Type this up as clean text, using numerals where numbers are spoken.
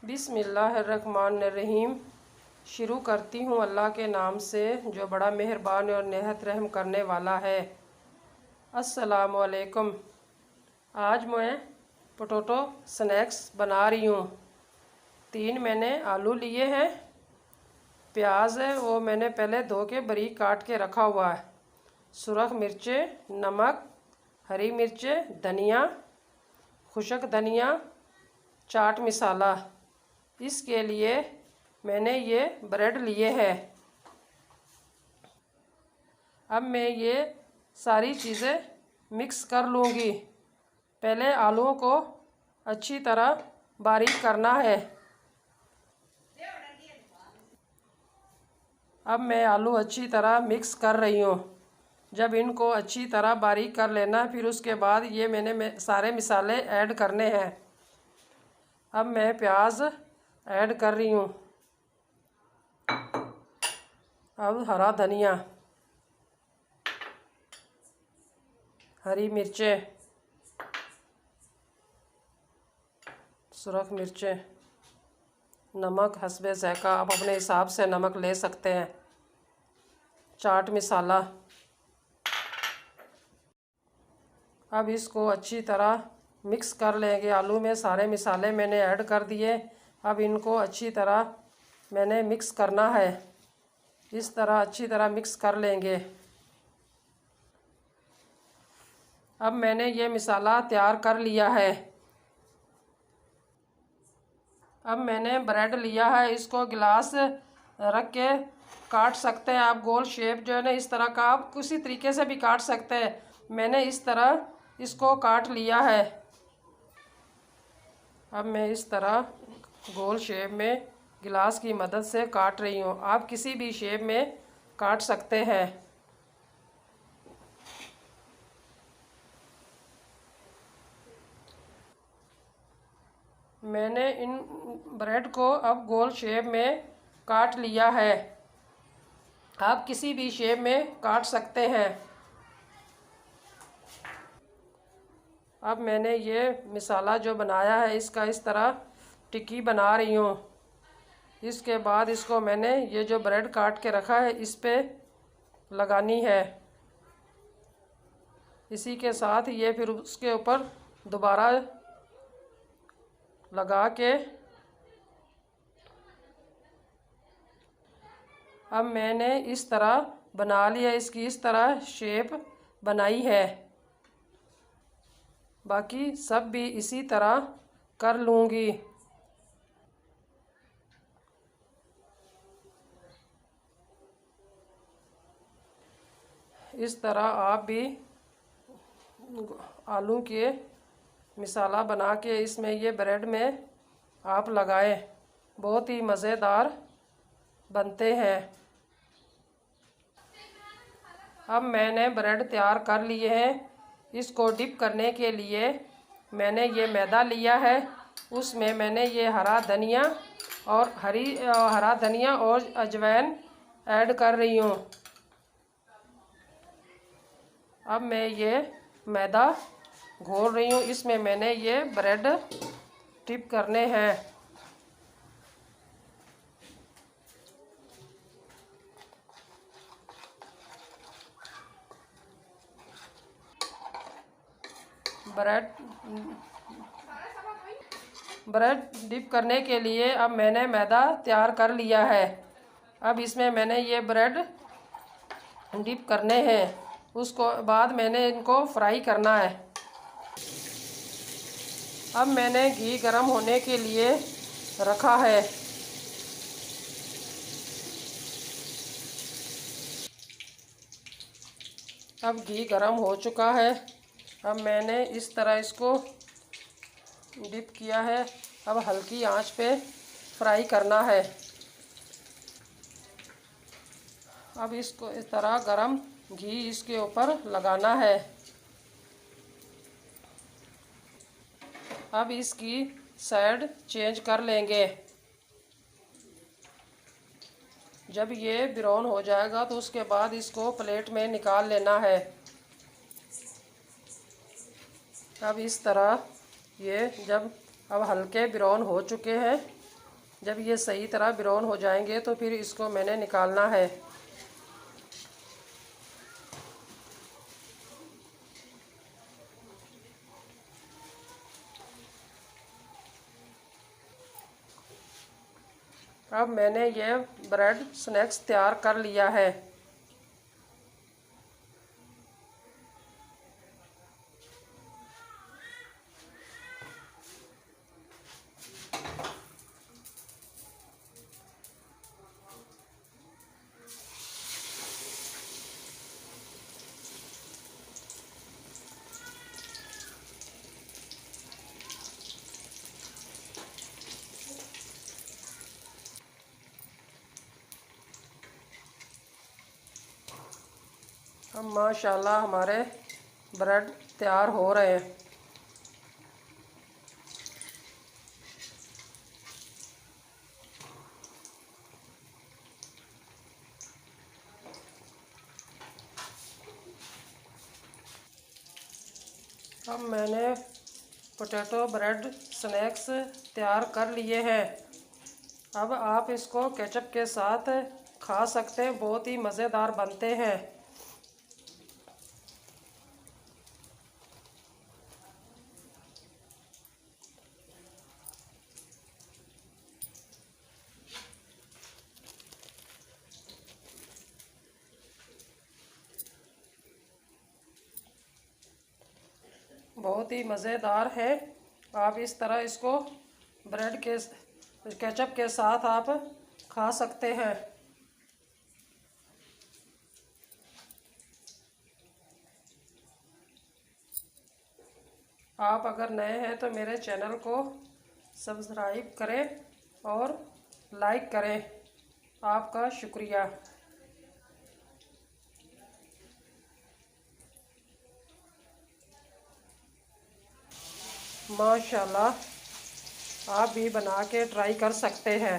बिस्मिल्लाहिर्रहमानिर्रहीम। शुरू करती हूँ अल्लाह के नाम से जो बड़ा मेहरबान और निहायत रहम करने वाला है। अस्सलामु अलैकुम। आज मैं पोटैटो स्नैक्स बना रही हूँ। 3 मैंने आलू लिए हैं। प्याज है वो मैंने पहले धो के बारीक काट के रखा हुआ है। सुरख मिर्चें, नमक, हरी मिर्चें, धनिया, खुशक धनिया, चाट मसाला। इसके लिए मैंने ये ब्रेड लिए हैं। अब मैं ये सारी चीज़ें मिक्स कर लूँगी। पहले आलूओं को अच्छी तरह बारीक करना है। अब मैं आलू अच्छी तरह मिक्स कर रही हूँ। जब इनको अच्छी तरह बारीक कर लेना, फिर उसके बाद ये मैंने सारे मसाले ऐड करने हैं। अब मैं प्याज ऐड कर रही हूँ। अब हरा धनिया, हरी मिर्चें, सुरख मिर्चें, नमक हस्बे ज़ायक़ा, आप अपने हिसाब से नमक ले सकते हैं, चाट मसाला। अब इसको अच्छी तरह मिक्स कर लेंगे। आलू में सारे मसाले मैंने ऐड कर दिए। अब इनको अच्छी तरह मैंने मिक्स करना है। इस तरह अच्छी तरह मिक्स कर लेंगे। अब मैंने ये मसाला तैयार कर लिया है। अब मैंने ब्रेड लिया है। इसको गिलास रख के काट सकते हैं आप। गोल शेप जो है ना, इस तरह का आप किसी तरीके से भी काट सकते हैं। मैंने इस तरह इसको काट लिया है। अब मैं इस तरह गोल शेप में गिलास की मदद से काट रही हूँ। आप किसी भी शेप में काट सकते हैं। मैंने इन ब्रेड को अब गोल शेप में काट लिया है। आप किसी भी शेप में काट सकते हैं। अब मैंने ये मसाला जो बनाया है, इसका इस तरह टिक्की बना रही हूँ। इसके बाद इसको मैंने ये जो ब्रेड काट के रखा है इस पे लगानी है। इसी के साथ ये फिर उसके ऊपर दोबारा लगा के अब मैंने इस तरह बना लिया। इसकी इस तरह शेप बनाई है। बाकी सब भी इसी तरह कर लूँगी। इस तरह आप भी आलू के मसाला बना के इसमें ये ब्रेड में आप लगाएं। बहुत ही मज़ेदार बनते हैं। अब मैंने ब्रेड तैयार कर लिए हैं। इसको डिप करने के लिए मैंने ये मैदा लिया है। उसमें मैंने ये हरा धनिया और अजवाइन ऐड कर रही हूँ। अब मैं ये मैदा घोल रही हूँ। इसमें मैंने ये ब्रेड डिप करने हैं। ब्रेड डिप करने के लिए अब मैंने मैदा तैयार कर लिया है। अब इसमें मैंने ये ब्रेड डिप करने हैं। उसको बाद मैंने इनको फ्राई करना है। अब मैंने घी गरम होने के लिए रखा है। अब घी गरम हो चुका है। अब मैंने इस तरह इसको डिप किया है। अब हल्की आंच पे फ्राई करना है। अब इसको इस तरह गरम घी इसके ऊपर लगाना है। अब इसकी साइड चेंज कर लेंगे। जब ये ब्राउन हो जाएगा तो उसके बाद इसको प्लेट में निकाल लेना है। अब इस तरह ये जब अब हल्के ब्राउन हो चुके हैं, जब ये सही तरह ब्राउन हो जाएंगे तो फिर इसको मैंने निकालना है। अब मैंने ये ब्रेड स्नैक्स तैयार कर लिया है। अब माशाल्लाह हमारे ब्रेड तैयार हो रहे हैं। अब मैंने पोटैटो ब्रेड स्नैक्स तैयार कर लिए हैं। अब आप इसको केचप के साथ खा सकते हैं, बहुत ही मज़ेदार बनते हैं। बहुत ही मज़ेदार है। आप इस तरह इसको ब्रेड के केचप के साथ आप खा सकते हैं। आप अगर नए हैं तो मेरे चैनल को सब्सक्राइब करें और लाइक करें। आपका शुक्रिया। माशाल्लाह, आप भी बना के ट्राई कर सकते हैं।